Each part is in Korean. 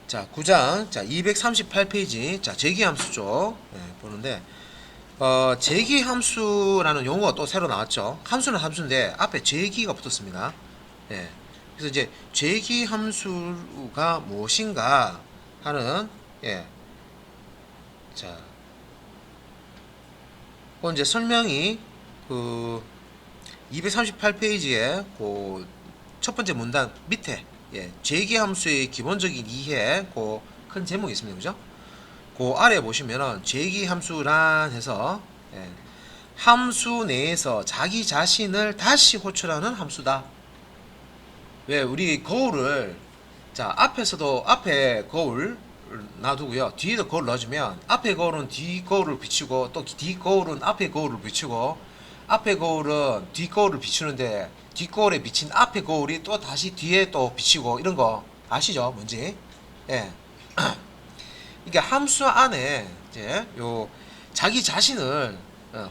자, 9장, 자, 238페이지, 자, 제기함수 쪽, 보는데, 제기함수라는 용어가 또 새로 나왔죠. 함수는 함수인데, 앞에 제기가 붙었습니다. 예. 그래서 이제, 제기함수가 무엇인가 하는, 예. 자, 그 이제 설명이, 238페이지에, 첫 번째 문단 밑에, 예, 제기함수의 기본적인 이해, 큰 제목이 있습니다. 그죠? 그 아래 보시면은 제기함수란 해서, 예, 함수 내에서 자기 자신을 다시 호출하는 함수다. 왜 우리 거울을, 자, 앞에서도 앞에 거울 놔두고요, 뒤에도 거울 넣어주면 앞에 거울은 뒤 거울을 비추고 또 뒤 거울은 앞에 거울을 비추고 앞에 거울은 뒤 거울을 비추는데 뒤 거울에 비친 앞에 거울이 또 다시 뒤에 또 비치고, 이런 거 아시죠? 뭔지? 예. 이게 함수 안에 이제 요 자기 자신을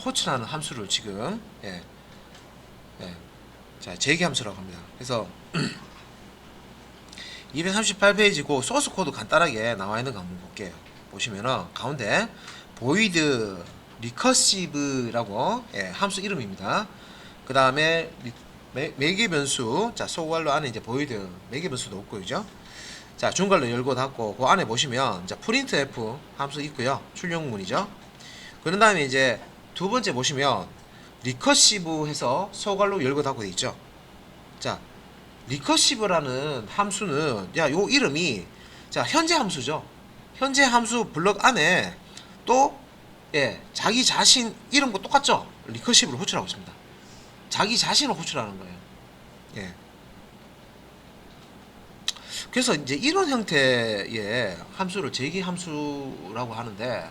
호출하는 함수를 지금, 예, 자, 제기함수라고 합니다. 그래서 238페이지고 소스 코드 간단하게 나와 있는 거 한번 볼게요. 보시면은 가운데 void recursive라고, 함수 이름입니다. 그 다음에 매개 변수, 자, 소괄로 안에 이제 void 매개 변수도 없고, 그죠? 자, 중괄로 열고 닫고, 그 안에 보시면 자, printf 함수 있고요, 출력문이죠. 그런 다음에 이제 두 번째 보시면 recursive 해서 소괄로 열고 닫고 돼 있죠. 자, 리커시브라는 함수는, 야, 요 이름이, 자, 현재 함수죠. 현재 함수 블럭 안에 또, 예, 자기 자신 이름과 똑같죠. 리커시브를 호출하고 있습니다. 자기 자신을 호출하는 거예요. 예. 그래서 이제 이런 형태의 함수를 제기 함수라고 하는데,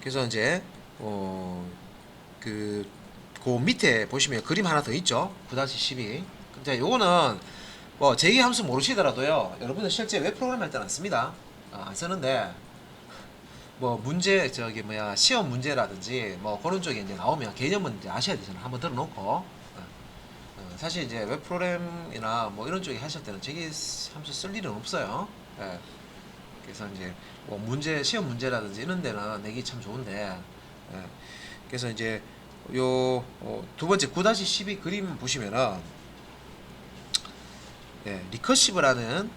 그래서 이제, 그, 그 밑에 보시면 그림 하나 더 있죠. 9-12. 근데 요거는 뭐 제기 함수 모르시더라도요, 여러분들 실제 웹 프로그램 할 때는 안 씁니다. 안 쓰는데, 뭐 문제, 저기 뭐야, 시험 문제라든지 뭐 그런 쪽에 이제 나오면 개념은 이제 아셔야 되잖아요. 한번 들어놓고. 사실 이제 웹 프로그램이나 뭐 이런 쪽에 하실 때는 제기 함수 쓸 일은 없어요. 예. 그래서 이제 뭐 문제, 시험 문제라든지 이런 데는 내기 참 좋은데, 예. 그래서 이제 요 두 번째 9-12 그림 보시면은, 예, 리커시브라는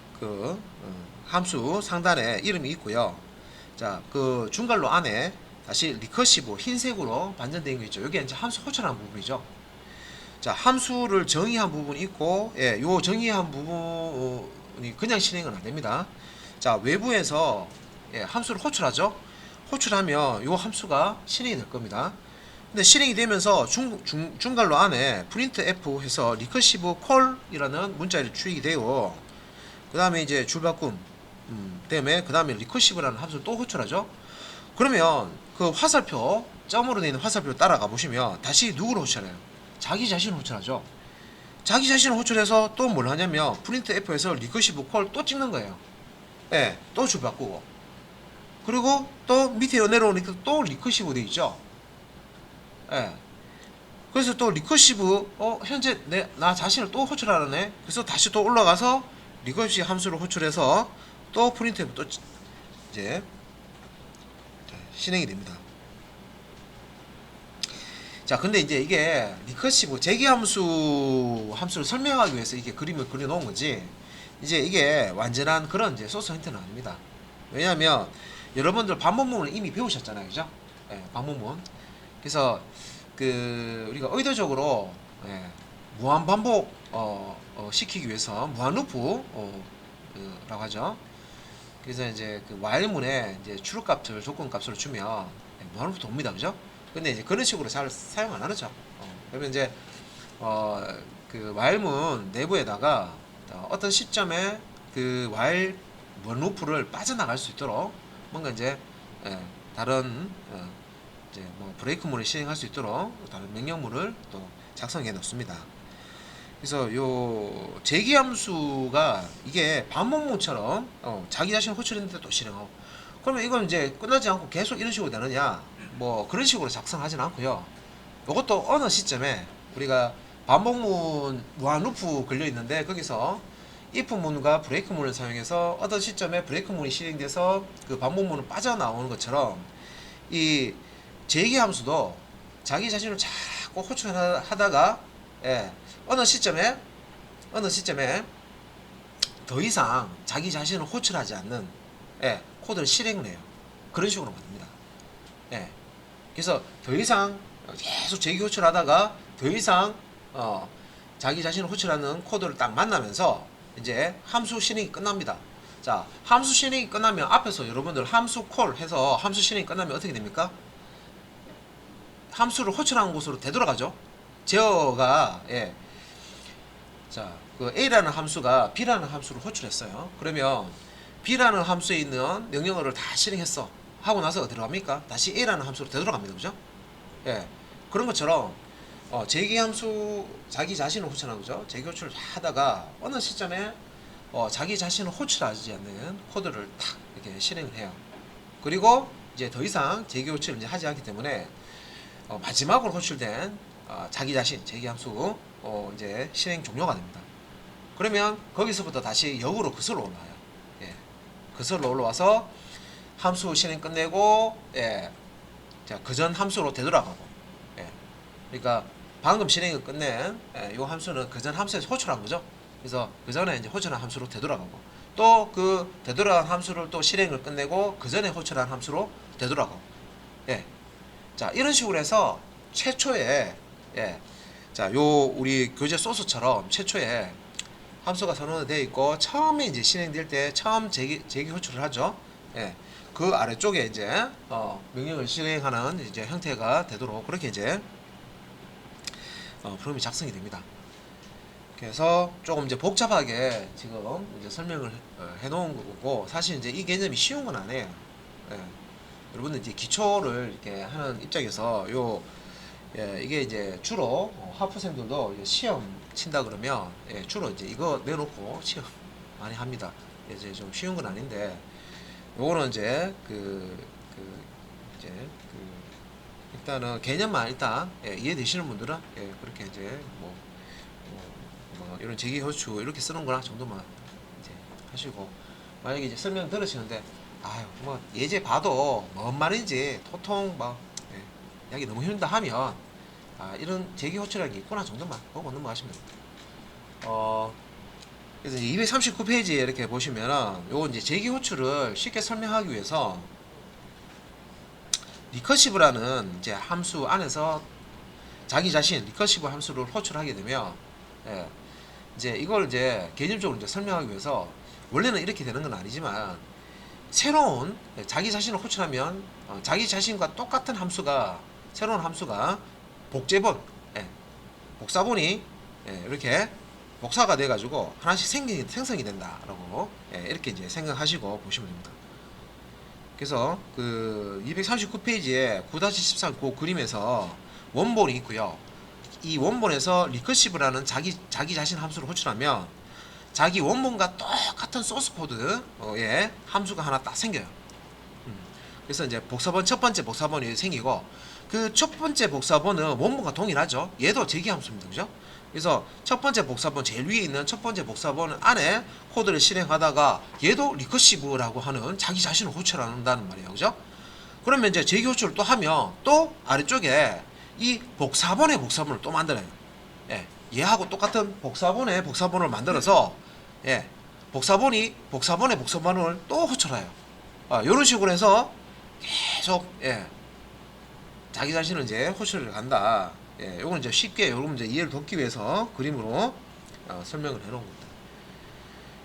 함수 상단에 이름이 있고요. 자, 그 중괄로 안에 다시 리커시브 흰색으로 반전되어 있는 거 있죠. 여기 이제 함수 호출하는 부분이죠. 자, 함수를 정의한 부분이 있고, 예, 요 정의한 부분이 그냥 실행은 안 됩니다. 자, 외부에서, 예, 함수를 호출하죠. 호출하면 요 함수가 실행이 될 겁니다. 근데 실행이 되면서 중괄로 안에 printf 해서 recursive call이라는 문자를 출력이 되고, 그 다음에 이제 줄바꿈 때문에 그 다음에 recursive라는 함수를 또 호출하죠. 그러면 그 화살표, 점으로 되어 있는 화살표 따라가 보시면 다시 누구를 호출해요? 자기 자신을 호출하죠. 자기 자신을 호출해서 또 뭘 하냐면 printf에서 recursive call 또 찍는 거예요. 예, 또 줄바꾸고, 그리고 또 밑에 내려오니까 또 recursive 되어 있죠. 예. 그래서 또 리커시브, 현재 나 자신을 또 호출하네. 그래서 다시 또 올라가서 리커시브 함수를 호출해서 또 프린트에 또 이제 실행이 됩니다. 자, 근데 이제 이게 리커시브 제기 함수를 설명하기 위해서 이게 그림을 그려 놓은 거지, 이제 이게 완전한 그런 이제 소스 힌트는 아닙니다. 왜냐하면 여러분들 반복문을 이미 배우셨잖아요. 그죠? 예, 반복문. 그래서 우리가 의도적으로, 예, 무한 반복 시키기 위해서 무한 루프 라고 하죠. 그래서 이제 그 while문에 이제 true값을 조건값으로 주면, 예, 무한 루프 돕니다. 그죠? 근데 이제 그런 식으로 잘 사용 안 하죠. 그러면 이제 그 while문 내부에다가 어떤 시점에 그 while 무한 루프를 빠져나갈 수 있도록 뭔가 이제, 예, 다른 이제 뭐 브레이크문을 실행할 수 있도록 다른 명령문을 또 작성해 놓습니다. 그래서 요 제기함수가 이게 반복문처럼 자기 자신 호출했는데 또 실행하고, 그러면 이건 이제 끝나지 않고 계속 이런 식으로 되느냐, 뭐 그런 식으로 작성하진 않고요. 이것도 어느 시점에 우리가 반복문 무한 루프 걸려 있는데 거기서 if 문과 브레이크 문을 사용해서 어떤 시점에 브레이크 문이 실행돼서 그 반복문은 빠져나오는 것처럼 이 제기 함수도 자기 자신을 자꾸 호출하다가 어느 시점에 더 이상 자기 자신을 호출하지 않는 코드를 실행을 해요. 그런 식으로 만듭니다. 그래서 더 이상 계속 제기 호출하다가 더 이상 자기 자신을 호출하는 코드를 딱 만나면서 이제 함수 실행이 끝납니다. 자, 함수 실행이 끝나면 앞에서 여러분들 함수 콜 해서 함수 실행이 끝나면 어떻게 됩니까? 함수를 호출한 곳으로 되돌아가죠. 제어가 자, 그 A라는 함수가 B라는 함수를 호출했어요. 그러면 B라는 함수에 있는 명령어를 다 실행했어. 하고 나서 어디로 갑니까? 다시 A라는 함수로 되돌아갑니다. 그죠? 그런 것처럼 제기 함수 자기 자신을 호출하는 거죠. 제기 호출을 하다가 어느 시점에 자기 자신을 호출하지 않는 코드를 탁 이렇게 실행을 해요. 그리고 이제 더 이상 제기 호출을 이제 하지 않기 때문에 마지막으로 호출된 자기 자신 제기 함수 이제 실행 종료가 됩니다. 그러면 거기서부터 다시 역으로 거슬러 올라와요. 거슬러 올라와서 함수 실행 끝내고 자, 그전 함수로 되돌아가고 그러니까 방금 실행을 끝낸 이 함수는 그전 함수에서 호출한 거죠. 그래서 그 전에 이제 호출한 함수로 되돌아가고 또 그 되돌아간 함수를 또 실행을 끝내고 그 전에 호출한 함수로 되돌아가고 자, 이런 식으로 해서 최초에 자, 요 우리 교재 소스처럼 최초에 함수가 선언되어 있고 처음에 이제 실행될 때 처음 제기 호출을 하죠. 그 아래쪽에 이제 명령을 실행하는 이제 형태가 되도록 그렇게 이제 프로그램이 작성이 됩니다. 그래서 조금 이제 복잡하게 지금 이제 설명을 해놓은 거고 사실 이제 이 개념이 쉬운 건 아니에요. 여러분들 이제 기초를 이렇게 하는 입장에서 이게 이제 주로 학부생들도 이제 시험 친다 그러면 주로 이제 이거 내놓고 시험 많이 합니다. 이제 좀 쉬운 건 아닌데 요거는 이제 일단은 개념만 일단 이해되시는 분들은 그렇게 이제 뭐 이런 제기 호출 이렇게 쓰는 거나 정도만 이제 하시고 만약에 이제 설명 들으시는데 아유 뭐 예제 봐도 뭔 말인지 도통 막 이야기 너무 힘들다 하면 이런 제기 호출이라는 게 있구나 정도만 보고 넘어가시면 됩니다. 그래서 239페이지에 이렇게 보시면은 요거 이제 제기 호출을 쉽게 설명하기 위해서 리커시브라는 이제 함수 안에서 자기 자신 리커시브 함수를 호출하게 되면 이제 이걸 이제 개념적으로 이제 설명하기 위해서 원래는 이렇게 되는 건 아니지만 새로운 자기 자신을 호출하면 자기 자신과 똑같은 함수가 새로운 함수가 복제본 복사본이 이렇게 복사가 돼 가지고 하나씩 생성이 된다라고 이렇게 이제 생각하시고 보시면 됩니다. 그래서 그 239페이지에 9-13 그 그림에서 원본이 있고요. 이 원본에서 리커시브라는 자기 자신 함수를 호출하면 자기 원본과 똑같은 소스 코드의 함수가 하나 딱 생겨요. 그래서 이제 복사본 첫 번째 복사본이 생기고 그 첫 번째 복사본은 원본과 동일하죠. 얘도 제기 함수입니다. 그죠? 그래서 첫 번째 복사본 제일 위에 있는 첫 번째 복사본 안에 코드를 실행하다가 얘도 리커시브라고 하는 자기 자신을 호출한다는 말이에요. 그죠? 그러면 이제 제기 호출을 또 하면 또 아래쪽에 이 복사본의 복사본을 또 만들어요. 얘하고 똑같은 복사본의 복사본을 만들어서 복사본의 복사본을 또 호출해요. 이런 식으로 해서 계속 자기 자신을 이제 호출을 간다. 요건 이제 쉽게 여러분 이제 이해를 돕기 위해서 그림으로 설명을 해놓은 겁니다.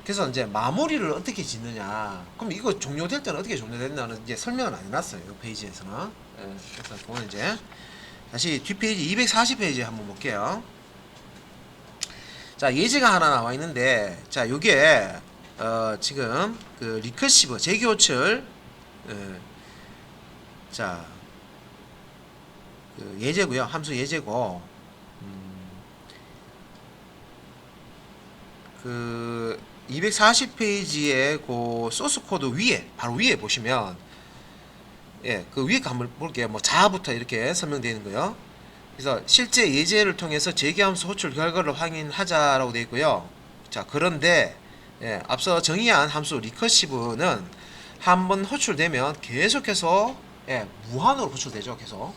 그래서 이제 마무리를 어떻게 짓느냐. 그럼 이거 종료될 때는 어떻게 종료됐냐는 이제 설명은 안 해놨어요. 이 페이지에서는. 그래서 그건 이제 다시 뒷페이지 240페이지 한번 볼게요. 자, 예제가 하나 나와 있는데, 자, 요게 지금 그 리커시브 제기 호출 자, 그 예제고요. 함수 예제고 그 240페이지의 그 소스 코드 위에 바로 위에 보시면 그 위에 거 한번 볼게요. 뭐 자부터 이렇게 설명되어 있는 거요. 그래서 실제 예제를 통해서 제기함수 호출 결과를 확인하자라고 되어 있고요. 자, 그런데 예, 앞서 정의한 함수 리커시브는 한번 호출되면 계속해서 예, 무한으로 호출되죠. 계속.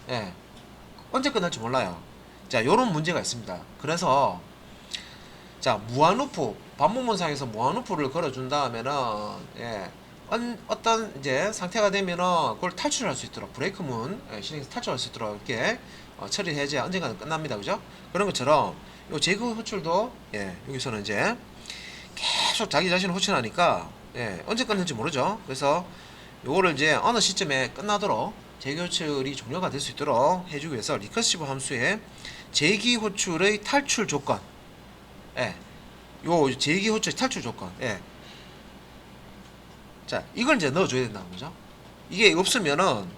예, 언제 끝날지 몰라요. 자, 요런 문제가 있습니다. 그래서 자, 무한루프 반복문상에서 무한루프를 걸어준 다음에는 예, 어떤 이제 상태가 되면은 그걸 탈출할 수 있도록 브레이크문 예, 실행해서 탈출할 수 있도록 이렇게 처리를 해야지 언젠가는 끝납니다. 그죠? 그런 것처럼 요 제거 호출도 예, 여기서는 이제 계속 자기 자신을 호출하니까 예, 언제 끝날지 모르죠. 그래서 요거를 이제 어느 시점에 끝나도록 재기 호출이 종료가 될 수 있도록 해주기 위해서 리커시브 함수의 재기 호출의 탈출 조건 예, 요 재기 호출 탈출 조건 예. 자, 이걸 이제 넣어줘야 된다는 거죠. 이게 없으면은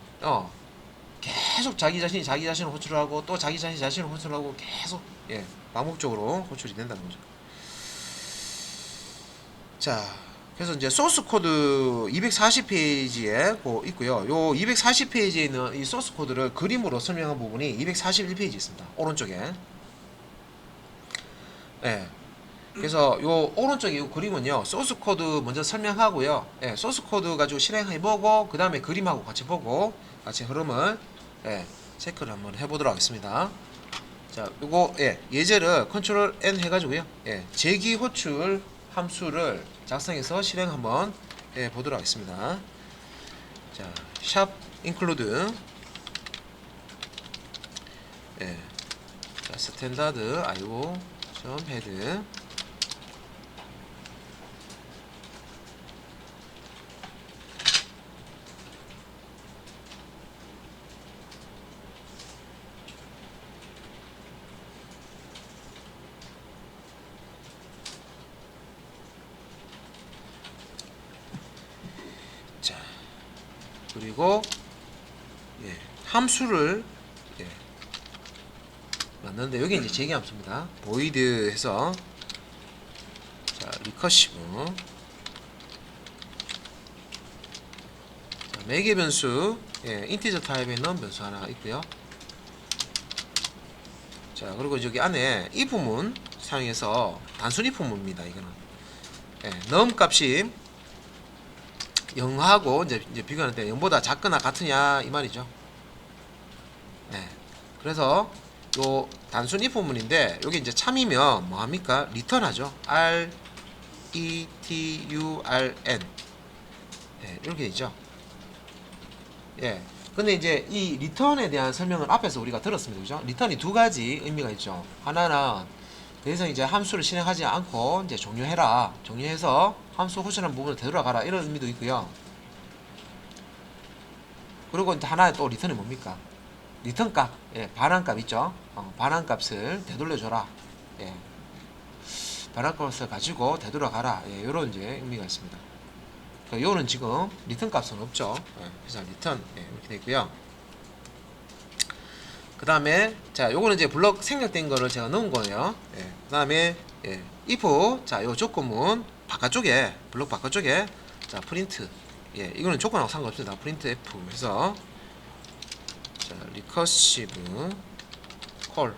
계속 자기 자신을 호출하고 또 자기 자신을 호출하고 계속 예, 반복적으로 호출이 된다는 거죠. 자, 그래서 이제 소스 코드 240페이지에 있고요. 요 240페이지에 있는 이 소스 코드를 그림으로 설명한 부분이 241페이지 있습니다. 오른쪽에. 예. 그래서 요 오른쪽에 요 그림은요. 소스 코드 먼저 설명하고요. 예, 소스 코드 가지고 실행해보고 그 다음에 그림하고 같이 보고 같이 흐름을 예, 체크를 한번 해보도록 하겠습니다. 자, 요거 예, 예제를 컨트롤 N 해가지고요. 예, 재기 호출 함수를 작성해서 실행 한번 해 보도록 하겠습니다. 자, 샵 include 예, 자, 스탠다드 IO 헤드 자, 그리고 예, 함수를 예, 만드는데 여기 이제 재기 함수입니다. void 해서 자, 리커시브 자, 매개 변수 예, 인티저 타입에 넣은 변수 하나 있고요. 자, 그리고 여기 안에 if문 사용해서 단순 if문입니다. 이거는 예, 넣음 값이 0하고 이제 비교하는데 0보다 작거나 같으냐 이 말이죠. 네. 그래서 요 단순 if문인데 여기 이제 참이면 뭐 합니까? 리턴하죠. R E T U R N 예, 이렇게 있죠. 예. 근데 이제 이 리턴에 대한 설명을 앞에서 우리가 들었습니다. 그죠? 리턴이 두 가지 의미가 있죠. 하나는 더 이상 이제 함수를 실행하지 않고 이제 종료해라. 종료해서 함수 호출한 부분을 되돌아가라. 이런 의미도 있고요. 그리고 이제 하나의 또 리턴이 뭡니까? 리턴 값, 예, 반환값 있죠? 반환 값을 되돌려줘라. 예. 반환 값을 가지고 되돌아가라. 예, 이런 이제 의미가 있습니다. 요는 지금 리턴 값은 없죠. 예, 그래서 리턴 예, 이렇게 되고요. 그 다음에 자, 요거는 이제 블럭 생략된 거를 제가 넣은 거예요. 예, 그 다음에 예, if 자, 요 조건문 바깥쪽에 블럭 바깥쪽에 자, 프린트 예, 이거는 조건하고 상관없습니다. 프린트 f 해서 자, 리커시브 콜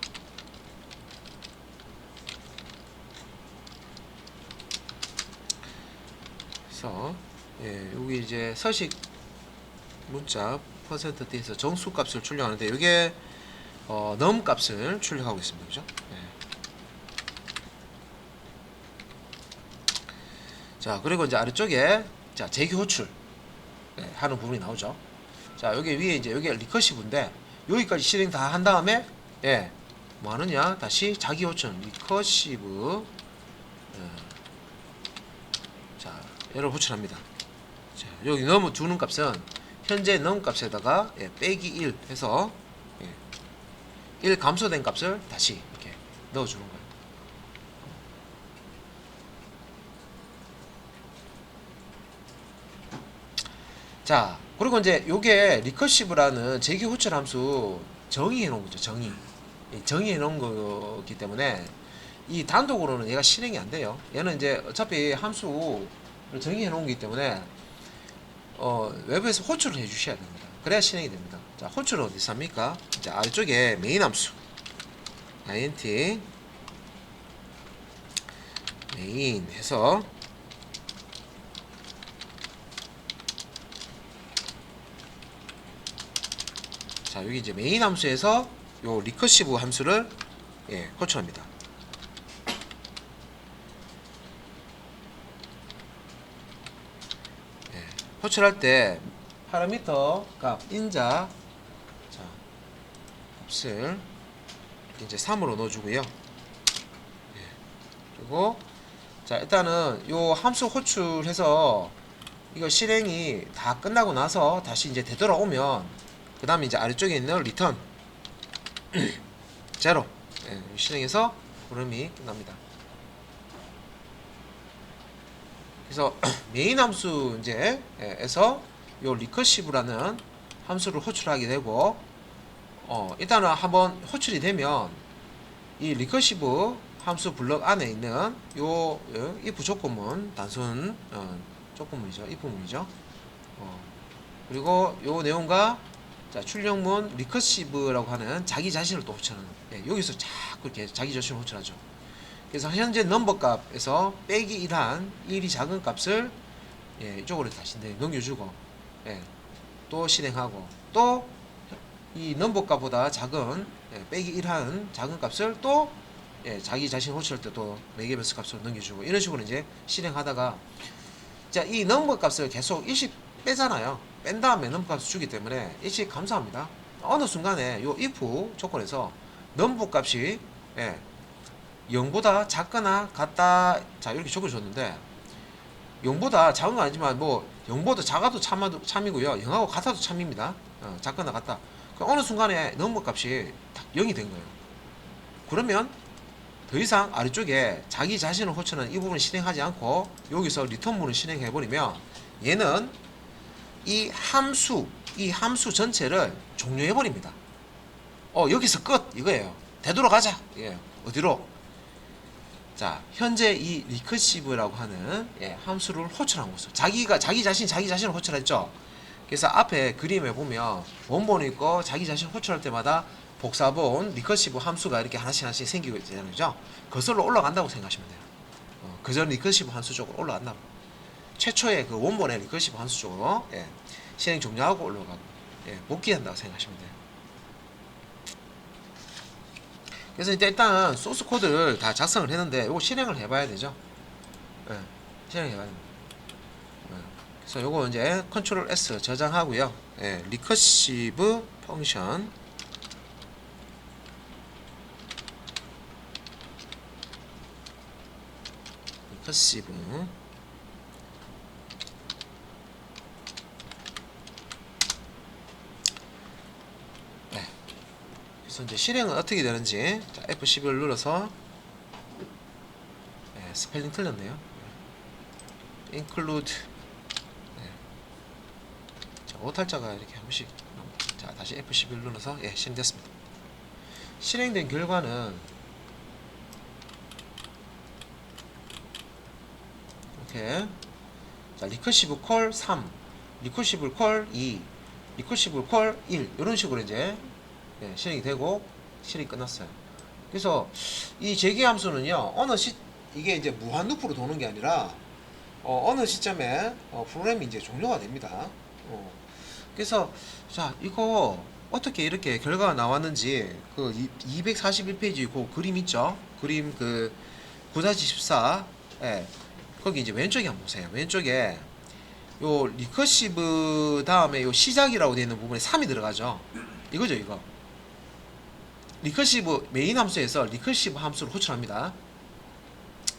그래서 예, 여기 이제 서식 문자 %t에서 정수 값을 출력하는데 이게 넘 값을 출력하고 있습니다. 그죠? 예. 자, 그리고 이제 아래쪽에 자, 재기 호출 예, 하는 부분이 나오죠. 자, 여기 위에 이제 여기 리커시브인데 여기까지 실행 다 한 다음에 예, 뭐 하느냐? 다시 자기 호출 리커시브 예, 자, 얘를 호출합니다. 자, 여기 넘어 두는 값은 현재 넘 값에다가 예, 빼기 1 해서 예, 1 감소된 값을 다시 이렇게 넣어주는 거예요. 자, 그리고 이제 요게 리커시브라는 재기 호출 함수 정의해 놓은 거죠. 정의해 놓은 거기 때문에 이 단독으로는 얘가 실행이 안 돼요. 얘는 이제 어차피 함수를 정의해 놓은 거기 때문에 외부에서 호출을 해 주셔야 됩니다. 그래야 실행이 됩니다. 자, 호출은 어디서 합니까? 자, 아래쪽에 메인 함수 int 메인 해서 자 여기 이제 메인 함수에서 요 리커시브 함수를 호출합니다. 호출할 때 파라미터 값 인자 자 값을 이제 3으로 넣어주고요. 그리고 자 일단은 요 함수 호출해서 이거 실행이 다 끝나고 나서 다시 이제 되돌아오면 그 다음에 이제 아래쪽에 있는 리턴 제로 실행해서 구름이 끝납니다. 그래서 메인 함수 이제 에서 요 리커시브라는 함수를 호출하게 되고 일단은 한번 호출이 되면 이 리커시브 함수 블럭 안에 있는 요 if 조건문 단순 조건문이죠. if문이죠. 그리고 요 내용과 자, 출력문 리커시브라고 하는 자기 자신을 또 호출하는 여기서 자꾸 이렇게 자기 자신을 호출하죠. 그래서 현재 넘버 값에서 빼기 1한 1이 작은 값을 이쪽으로 다시 넘겨주고 또 실행하고 또 이 넘버 값보다 작은 빼기 1한 작은 값을 또 자기 자신 호출할 때 또 매개변수 값으로 넘겨주고 이런 식으로 이제 실행하다가 자, 이 넘버 값을 계속 일씩 빼잖아요. 뺀 다음에 넘버 값을 주기 때문에 일씩 감소합니다. 어느 순간에 요 if 조건에서 넘버 값이 0보다 작거나 같다 자 이렇게 적어줬는데 0보다 작은 건 아니지만 뭐 0보다 작아도 참이고요 0하고 같아도 참입니다. 작거나 같다. 어느 순간에 넘버 값이 딱 0이 된 거예요. 그러면 더 이상 아래쪽에 자기 자신을 호출하는 이 부분을 실행하지 않고 여기서 리턴문을 실행해 버리면 얘는 이 함수 전체를 종료해 버립니다. 여기서 끝 이거예요. 되돌아가자. 어디로? 자, 현재 이 리커시브라고 하는 함수를 호출한 곳으로 자기 자신을 호출했죠. 그래서 앞에 그림에 보면 원본이 있고 자기 자신을 호출할 때마다 복사본 리커시브 함수가 이렇게 하나씩 생기고 있잖아요. 그죠? 거슬러 올라간다고 생각하시면 돼요. 그전 리커시브 함수 쪽으로 올라간다고. 최초의 그 원본의 리커시브 함수 쪽으로 실행 종료하고 올라가고 복귀한다고 생각하시면 돼요. 그래서 이제 일단 소스 코드를 다 작성을 했는데 이거 실행을 해봐야 되죠. 실행해봐야 됩니다. 그래서 요거 이제 컨트롤 S 저장하고요. 리커시브 펑션 리커시브 그래서 이제 실행은 어떻게 되는지 자, F11을 눌러서 스펠링 틀렸네요. include 자, 오탈자가 이렇게 한 번씩 자 다시 F11 눌러서 실행됐습니다. 실행된 결과는 이렇게 자 리커시브 콜 3, 리커시브 콜 2, 리커시브 콜 1 이런 식으로 이제 실행이 되고 실행이 끝났어요. 그래서 이 재개 함수는요 이게 이제 무한 루프로 도는 게 아니라 어느 시점에 프로그램이 이제 종료가 됩니다. 그래서 자 이거 어떻게 이렇게 결과가 나왔는지 그 241페이지 그 그림 있죠? 그림 그 9-14 거기 이제 왼쪽에 한번 보세요. 왼쪽에 요 리커시브 다음에 요 시작이라고 되어 있는 부분에 3이 들어가죠. 이거죠 이거. 리커시브 메인 함수에서 리커시브 함수를 호출합니다.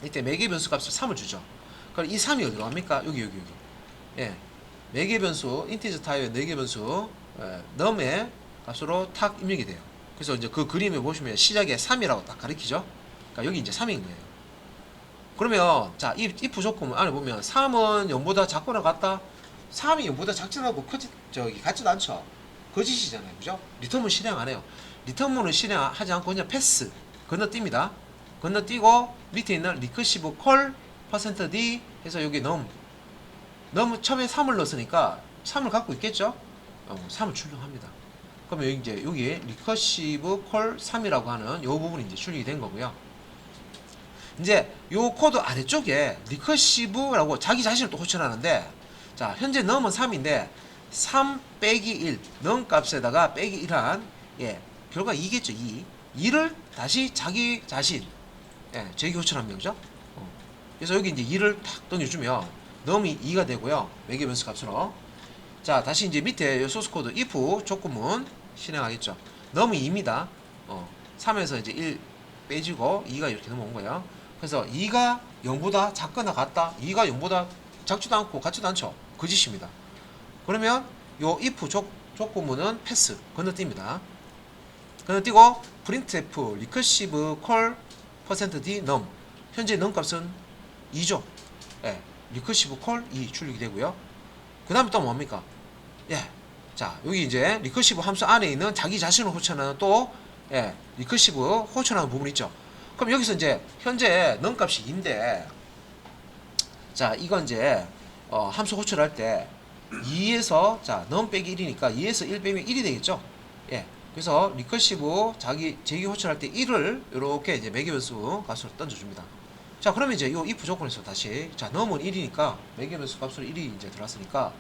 이때 매개 변수 값을 3을 주죠. 그럼 이 3이 어디로 갑니까? 여기. 매개 변수 인티저 타입의 매개 변수 num의 값으로 탁 입력이 돼요. 그래서 이제 그 그림에 보시면 시작에 3이라고 딱 가리키죠. 그러니까 여기 이제 3인 거예요. 그러면 자, 이 if 조건 안에 보면 3은 0보다 작거나 같다. 3이 0보다 작지 않고 같지도 않죠. 거짓이잖아요. 그죠? 리턴문 실행 안 해요. 리턴문을 실행하지 않고 그냥 패스 건너뜁니다. 건너뛰고 밑에 있는 리커시브 콜 %d 해서 여기 num 처음에 3을 넣었으니까 3을 갖고 있겠죠? 3을 출력합니다. 그러면 이제 여기에 리커시브 콜 3이라고 하는 이 부분이 이제 출력이 된 거고요. 이제 요 코드 아래쪽에 리커시브라고 자기 자신을 또 호출하는데, 자 현재 num은 3인데 3 빼기 1 num 값에다가 빼기 1한 결과 2겠죠. 2를 다시 자기 자신 제기 호출하면 되죠. 그래서 여기 이제 2를 탁 던져주면 num이 2가 되고요. 매개 변수 값으로. 자 다시 이제 밑에 요 소스 코드 if 조건문 실행하겠죠. num이 2입니다. 3에서 이제 1 빼지고 2가 이렇게 넘어온 거예요. 그래서 2가 0보다 작거나 같다. 2가 0보다 작지도 않고 같지도 않죠. 거짓입니다. 그러면 요 if 조건문은 패스 건너뜁니다. 건너뛰고 printf recursive call %d num 현재 num 값은 2죠. recursive call 2 출력이 되고요. 그 다음에 또 뭡니까? 자 여기 이제 recursive 함수 안에 있는 자기 자신을 호출하는 또 recursive 호출하는 부분이 있죠. 그럼 여기서 이제 현재 num 값이 2인데, 자 이건 이제 함수 호출할 때 2에서 자 num 빼기 1이니까 2에서 1 빼면 1이 되겠죠. 그래서 리커시브 자기 제기 호출할 때 1을 이렇게 이제 매개변수 값으로 던져줍니다. 자 그러면 이제 이 if 조건에서 다시 자 num은 1이니까 매개변수 값으로 1이 이제 들어왔으니까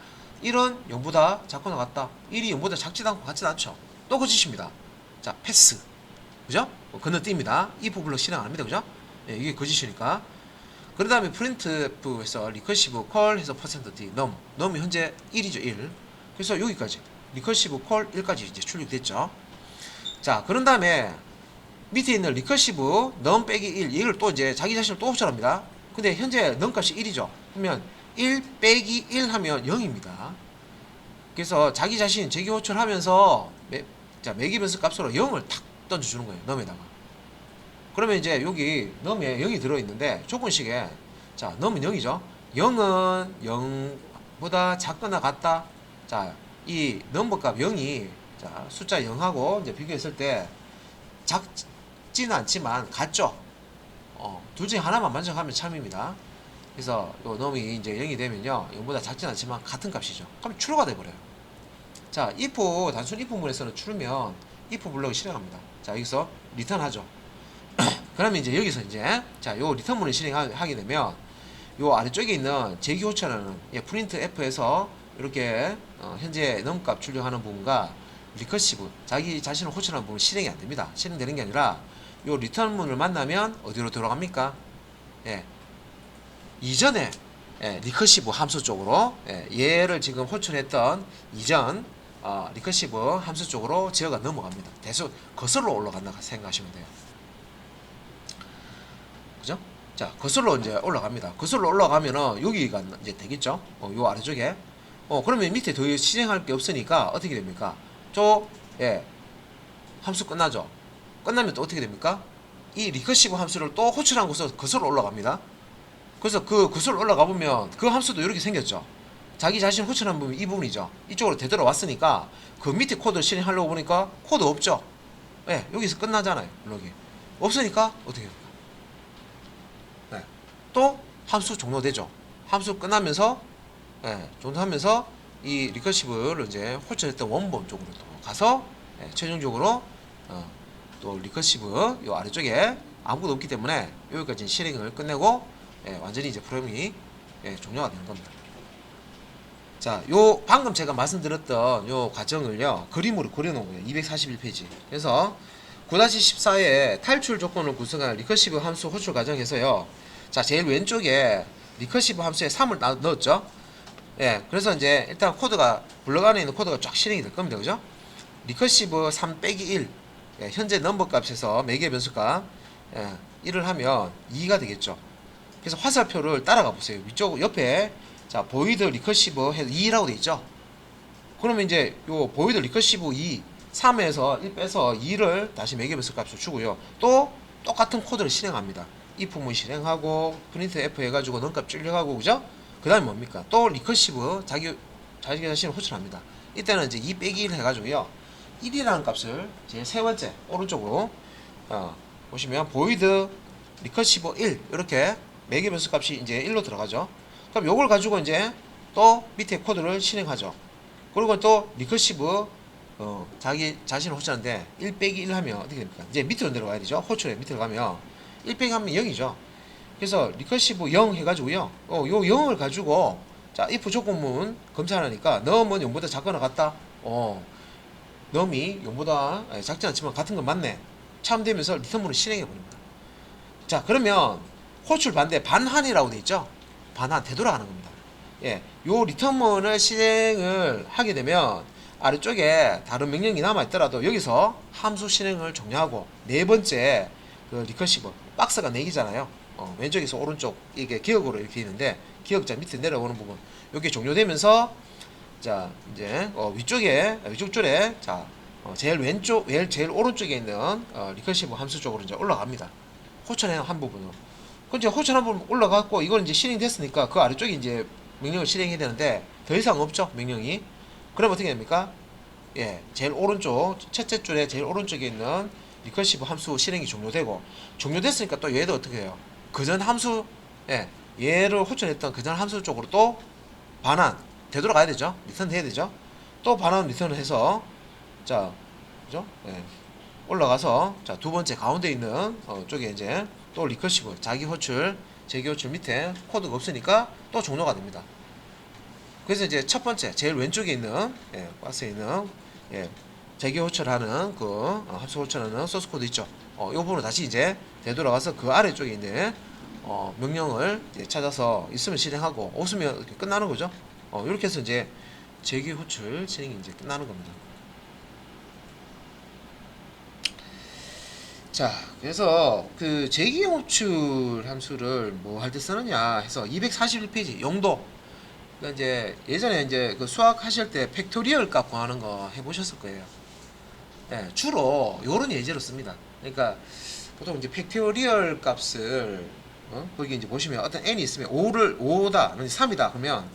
1은 0보다 작거나 같다. 1이 0보다 작지도 않고 같지도 않죠. 또 거짓입니다. 자 패스, 그죠? 건너뜁니다. if 블록 실행 안 합니다. 그죠? 이게 거짓이니까. 그 다음에 printf에서 recursive call 해서 %d num이 현재 1이죠. 1. 그래서 여기까지 recursive call 1까지 이제 출력됐죠. 자 그런 다음에 밑에 있는 recursive num 빼기 1 이걸 또 이제 자기 자신을 또 호출합니다. 근데 현재 num 값이 1이죠. 그러면 1 빼기 1 하면 0입니다. 그래서 자기 자신 제기 호출하면서 매기 변수 값으로 0을 탁 던져주는 거예요. num에다가. 그러면 이제 여기 num에 0이 들어있는데 조건식에 자 num은 0이죠. 0은 0보다 작거나 같다. 자 이 넘버 값 0이 자 숫자 0하고 이제 비교했을 때 작지는 않지만 같죠. 둘 중에 하나만 만족하면 참입니다. 그래서 요 num이 이제 0이 되면요 0보다 작지는 않지만 같은 값이죠. 그럼 true가 돼버려요. 자 if 단순 if 문에서는 true면 if 블록을 실행합니다. 자 여기서 return 하죠. 그러면 이제 여기서 이제 자 요 return 문을 실행하게 되면 요 아래쪽에 있는 제기 호출하는 printf에서 이렇게 현재 num 값 출력하는 부분과 recursive 자기 자신을 호출하는 부분 실행이 안 됩니다. 실행되는 게 아니라 요 return 문을 만나면 어디로 들어갑니까? 이전에 recursive 함수 쪽으로 얘를 지금 호출했던 이전 recursive 함수 쪽으로 제어가 넘어갑니다. 계속 거슬러 올라간다 생각하시면 돼요. 그죠? 자 거슬러 이제 올라갑니다. 거슬러 올라가면은 여기가 이제 되겠죠? 요 아래쪽에 그러면 밑에 더 실행할 게 없으니까 어떻게 됩니까? 함수 끝나죠? 끝나면 또 어떻게 됩니까? 이 리커시브 함수를 또 호출한 곳에서 거슬러 올라갑니다. 그래서 그 거슬러 올라가 보면 그 함수도 이렇게 생겼죠? 자기 자신 호출한 부분이 이 부분이죠. 이쪽으로 되돌아왔으니까 그 밑에 코드를 실행하려고 보니까 코드 없죠? 여기서 끝나잖아요. 블록이. 없으니까 어떻게 됩니까? 또 함수 종료되죠. 함수 끝나면서 종료하면서 이 리커시브를 이제 호출했던 원본 쪽으로 또 가서 최종적으로 또 리커시브 요 아래쪽에 아무것도 없기 때문에 여기까지 실행을 끝내고 완전히 이제 프로그램이 종료가 되는 겁니다. 자, 요 방금 제가 말씀드렸던 요 과정을요 그림으로 그려놓은 거예요. 241페이지. 그래서 9-14의 탈출 조건을 구성한 리커시브 함수 호출 과정에서요. 자, 제일 왼쪽에 리커시브 함수에 3을 넣었죠. 그래서 이제 일단 코드가 블록 안에 있는 코드가 쫙 실행이 될 겁니다. 그죠? 리커시브 3 빼기 1 현재 넘버 값에서 매개 변수값 1을 하면 2가 되겠죠. 그래서 화살표를 따라가 보세요. 위쪽 옆에 자 보이드 리커시브 해서 2라고 돼 있죠. 그러면 이제 요 보이드 리커시브 2 3에서 1 빼서 2를 다시 매개 변수 값으로 주고요. 또 똑같은 코드를 실행합니다. if 문 실행하고 printf 해가지고 넘값 출력하고 그죠? 그 다음에 뭡니까? 또 리커시브 자기 자신을 호출합니다. 이때는 이제 2 빼기 1 해가지고요 1이라는 값을 제 세 번째 오른쪽으로 보시면 보이드 리커시브 1 이렇게 매개 변수 값이 이제 1로 들어가죠. 그럼 요걸 가지고 이제 또 밑에 코드를 실행하죠. 그리고 또 리커시브 자기 자신을 호출하는데 1 빼기 1 하면 어떻게 됩니까? 이제 밑으로 내려가야 되죠. 호출에 밑으로 가면 1 빼기 하면 0이죠. 그래서 리커시브 0 해가지고요. 요 0을 가지고 자 if 조건문 검사하니까 넘은 0보다 작거나 같다. 넘이 0보다 작지 않지만 같은 건 맞네. 참되면서 리턴문을 실행해 버립니다. 자 그러면 호출 반대 반환이라고 돼 있죠. 반환 되돌아가는 겁니다. 예, 요 리턴문을 실행을 하게 되면 아래쪽에 다른 명령이 남아 있더라도 여기서 함수 실행을 종료하고 네 번째 그 리커시브 박스가 4개잖아요. 왼쪽에서 오른쪽 이게 기억으로 이렇게 있는데 기억자 밑에 내려오는 부분 이게 종료되면서 자 이제 위쪽 줄에 자 제일 왼쪽 제일 오른쪽에 있는 리커시브 함수 쪽으로 이제 올라갑니다. 호출한 한 부분으로. 근데 호출한 부분 올라갔고 이건 이제 실행됐으니까 그 아래쪽에 이제 명령을 실행해야 되는데 더 이상 없죠 명령이. 그럼 어떻게 됩니까? 예, 제일 오른쪽 첫째 줄에 제일 오른쪽에 있는 리커시브 함수 실행이 종료됐으니까 또 얘도 어떻게 해요? 그전 함수 얘를 호출했던 그전 함수 쪽으로 또 반환 되돌아가야 되죠. 리턴 해야 되죠. 또 반환 리턴을 해서 자 그죠? 예, 올라가서 자 두 번째 가운데 있는 쪽에 이제 또 리커시브 자기 호출 재기 호출 밑에 코드가 없으니까 또 종료가 됩니다. 그래서 이제 첫 번째 제일 왼쪽에 있는 박스에 있는 재기 호출하는 그 합수 호출하는 소스 코드 있죠. 이 부분을 다시 이제 되돌아가서 그 아래쪽에 있는 명령을 찾아서 있으면 실행하고 없으면 이렇게 끝나는 거죠. 이렇게 해서 이제 재기 호출 실행이 이제 끝나는 겁니다. 자, 그래서 그 재기 호출 함수를 뭐 할 때 쓰느냐 해서 241페이지 용도. 그러니까 이제 예전에 이제 그 수학 하실 때 팩토리얼 값 구하는 거 해보셨을 거예요. 네, 주로 요런 예제로 씁니다. 그러니까 보통 이제 팩토리얼 값을 거기 이제 보시면 어떤 n이 있으면 5다, 3이다 그러면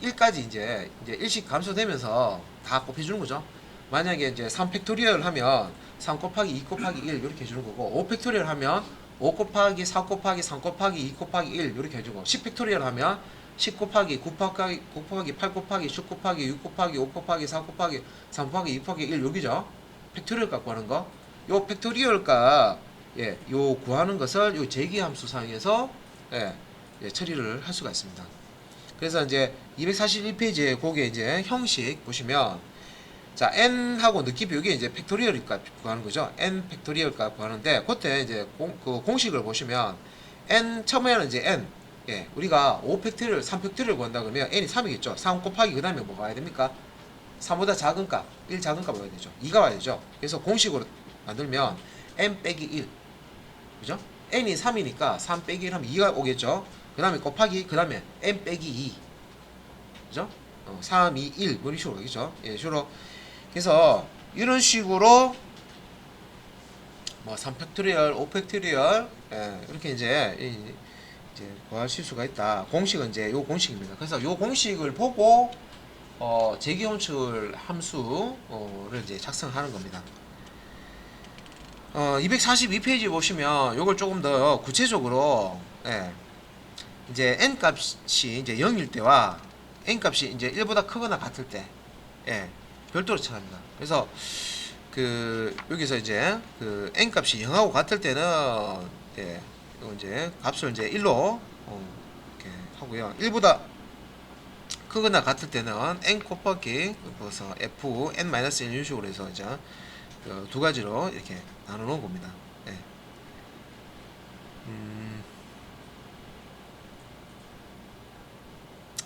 1까지 이제 일씩 감소되면서 다 곱해주는 거죠. 만약에 이제 3 팩토리얼 하면 3 곱하기 2 곱하기 1 이렇게 해주는 거고 5 팩토리얼 하면 5 곱하기 4 곱하기 3 곱하기 2 곱하기 1 이렇게 해주고 10 팩토리얼 하면 10 곱하기 9 곱하기 8 곱하기 10 곱하기 6 곱하기 5 곱하기 4 곱하기 3 곱하기 2 곱하기 1 여기죠. 팩토리얼 값 구하는 거. 요 팩토리얼 값 요 구하는 것을 요 재기함수 사용해서 처리를 할 수가 있습니다. 그래서 이제 241페이지에 거기에 이제 형식 보시면 자 n하고 느끼 비우기 이제 팩토리얼 값 구하는 거죠. n 팩토리얼 값 구하는데 그때 이제 그 공식을 보시면 n 처음에는 이제 n 우리가 5 팩토리얼 3 팩토리얼 구한다 그러면 n이 3이겠죠. 3 곱하기 그 다음에 뭐가 와야 됩니까? 3보다 작은 값 1 작은 값 와야 되죠. 2가 와야 되죠. 그래서 공식으로 만들면 n 빼기 1 그죠? n이 3이니까 3 빼기 1 하면 2가 오겠죠. 그 다음에 곱하기 그 다음에 n 빼기 2 그죠? 3, 2, 1 이런 식으로 오겠죠. 식으로 그래서 이런 식으로 뭐 3팩토리얼, 5팩토리얼 이렇게 이제 구하실 수가 있다. 공식은 이제 요 공식입니다. 그래서 요 공식을 보고 재기호출 함수를 이제 작성하는 겁니다. 242페이지 보시면 요걸 조금 더 구체적으로 이제 n 값이 이제 0일 때와 n 값이 이제 1보다 크거나 같을 때 별도로 처리합니다. 그래서 그 여기서 이제 그 n 값이 0하고 같을 때는 이거 이제 값을 이제 1로 이렇게 하고요. 1보다 크거나 같을 때는 n 곱하기 그래서 f n-1 이런 식으로 해서 이제 그 두 가지로 이렇게 나눠 놓은 겁니다.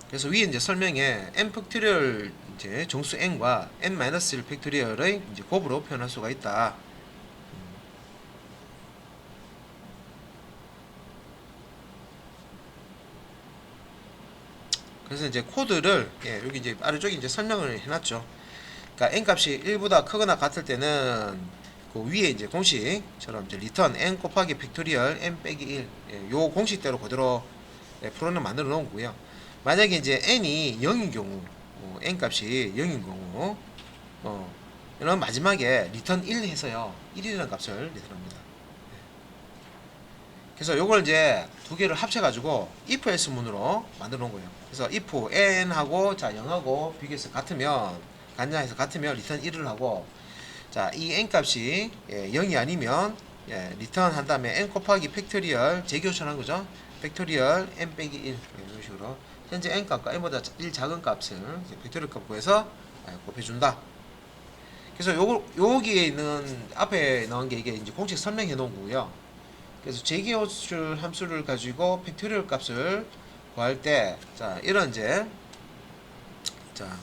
그래서 위에 이제 설명에 n 팩토리얼 이제 정수 n과 n-1 팩토리얼의 이제 곱으로 표현할 수가 있다. 그래서 이제 코드를 여기 이제 아래쪽에 이제 설명을 해놨죠. 그러니까 n 값이 1보다 크거나 같을 때는 그 위에 이제 공식처럼 이제 리턴 n 곱하기 팩토리얼 n 빼기 1 요 공식대로 그대로 프로그램 만들어 놓은 거고요. 만약에 이제 n이 0인 경우 n 값이 0인 경우 이런 마지막에 리턴 1 해서요 1이라는 값을 리턴합니다. 그래서 요걸 이제 두 개를 합쳐 가지고 if else 문으로 만들어 놓은 거예요. 그래서 if n하고 자 0하고 비교해서 같으면 간장해서 같으면 리턴 1을 하고 자 이 n 값이 0이 아니면 리턴 한 다음에 n 곱하기 팩토리얼 재교환한 거죠. 팩토리얼 n 빼기 1 이런 식으로 현재 n 값과 n보다 1 작은 값을 팩토리얼 값 구해서 곱해준다. 그래서 여기에 있는 앞에 나온 게 이게 이제 공식 설명해 놓은 거고요. 그래서 제기호출 함수를 가지고 팩토리얼 값을 구할 때, 자, 이런 이제, 자,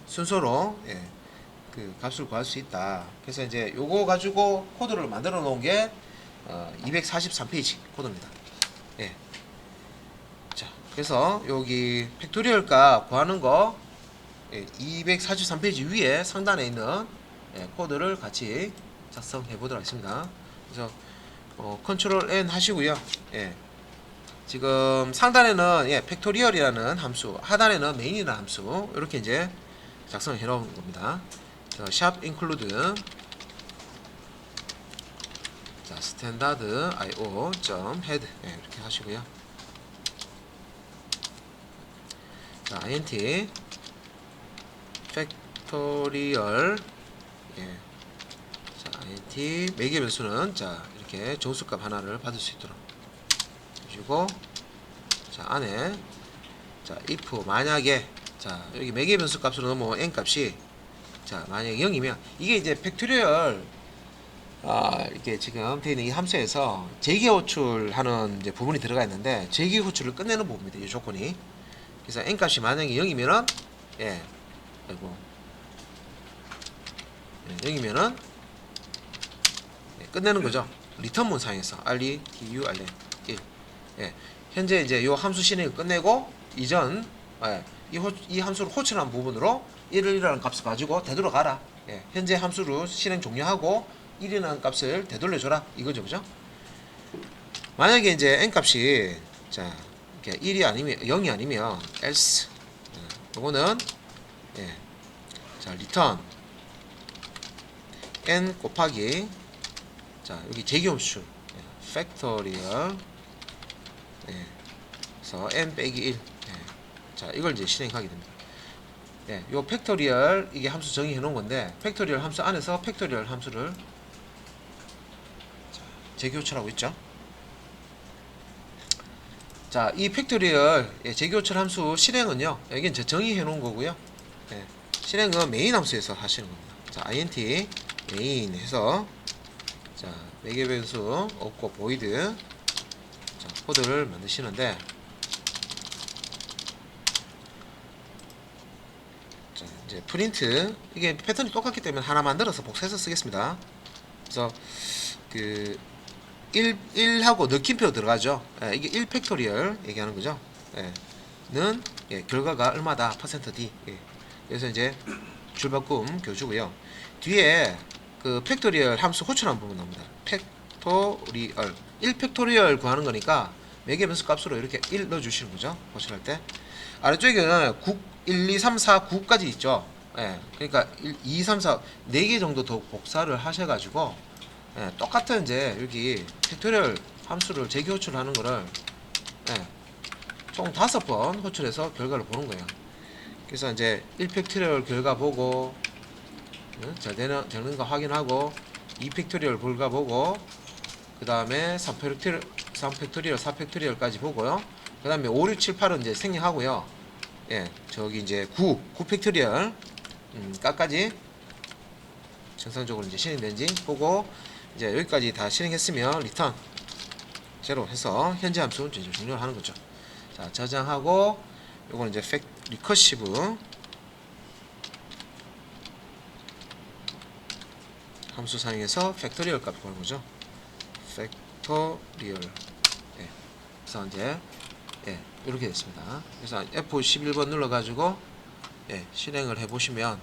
순서로, 예, 그 값을 구할 수 있다. 그래서 이제 요거 가지고 코드를 만들어 놓은 게, 243페이지 코드입니다. 예. 자, 그래서 여기 팩토리얼 값 구하는 거, 243페이지 위에 상단에 있는 코드를 같이 작성해 보도록 하겠습니다. 그래서 컨트롤 N 하시고요. 예. 지금 상단에는 팩토리얼이라는 함수, 하단에는 메인이라는 함수 이렇게 이제 작성을 해 놓은 겁니다. 샵 include 자, standard io.head 이렇게 하시고요. 자, int 팩토리얼 자, int 매개 변수는 자, 이렇게 정수값 하나를 받을 수 있도록 해주고, 자, 안에 자, if 만약에 자, 여기 매개 변수 값으로 뭐 n 값이 자, 만약에 0이면 이게 이제 팩토리얼 이게 지금 되어 있는 이 함수에서 제기 호출하는 이제 부분이 들어가 있는데 제기 호출을 끝내는 부분입니다. 이 조건이. 그래서 n 값이 만약에 0이면은 아이고 0이면은 끝내는 거죠. 리턴 문상에서 return 1 현재 이제 요 함수 실행을 끝내고 이전 이 함수를 호출한 부분으로 1이라는 값을 가지고 되돌아가라. 현재 함수를 실행 종료하고 1이라는 값을 되돌려줘라 이거죠, 그죠? 만약에 이제 n 값이 자 1이 아니면 0이 아니면 else 요거는 자 return n 곱하기 자 여기 제기함수 팩토리얼 그래서 n 빼기 1 자 이걸 이제 실행하게 됩니다. 요 팩토리얼 이게 함수 정의해 놓은 건데 팩토리얼 함수 안에서 팩토리얼 함수를 제기호출하고 있죠. 자, 이 팩토리얼 제기호출 함수 실행은요, 이게 이제 정의해 놓은 거고요. 실행은 메인 함수에서 하시는 겁니다. 자, int 메인 해서 자, 매개 변수 없고 void 자, 코드를 만드시는데 자, 이제 프린트 이게 패턴이 똑같기 때문에 하나 만들어서 복사해서 쓰겠습니다. 그래서 그 1하고 느낌표 들어가죠. 이게 1 팩토리얼 얘기하는 거죠. 는 결과가 얼마다 %d. 그래서 이제 줄바꿈 교주고요. 뒤에 그 팩토리얼 함수 호출한 부분 나옵니다. 팩토리얼 1 팩토리얼 구하는 거니까 매개 변수 값으로 이렇게 1 넣어 주시는 거죠. 호출할 때. 아래쪽에는 1, 2, 3, 4, 9까지 있죠. 그러니까 1, 2, 3, 4 4개 정도 더 복사를 하셔 가지고 똑같은 이제 여기 팩토리얼 함수를 재기 호출하는 거를 총 5번 호출해서 결과를 보는 거예요. 그래서 이제 1 팩토리얼 결과 보고 잘 되는가 확인하고 2 팩토리얼 결과 보고 그 다음에 3 팩토리얼 4 팩토리얼까지 보고요. 그 다음에 5, 6, 7, 8은 이제 생략하고요. 저기 이제 9 팩토리얼 까지 정상적으로 이제 실행된지 보고 이제 여기까지 다 실행했으면 리턴 제로 해서 현재 함수 이제 종료를 하는 거죠. 자, 저장하고 요거는 이제 리커시브 함수 사용해서 팩토리얼 값 구하는 거죠. 팩토리얼. 그래서 이제 이렇게 됐습니다. 그래서 F11번 눌러 가지고 실행을 해 보시면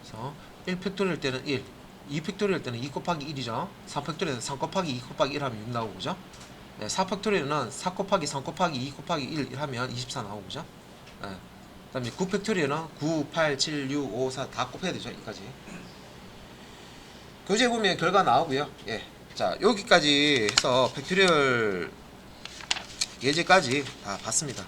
그래서 1 팩토리얼 때는 1, 2 팩토리얼 때는 2 곱하기 1이죠. 3 팩토리얼은 3 곱하기 2 곱하기 1 하면 6 나오고 그죠? 4 팩토리얼은 4 곱하기 3 곱하기 2 곱하기 1 하면 24 나오고 그죠? 그 다음에 9 팩토리얼은 9, 8, 7, 6, 5, 4 다 곱해야 되죠. 여기까지. 교재 보면 결과 나오고요. 자, 여기까지 해서 팩토리얼 예제까지 다 봤습니다.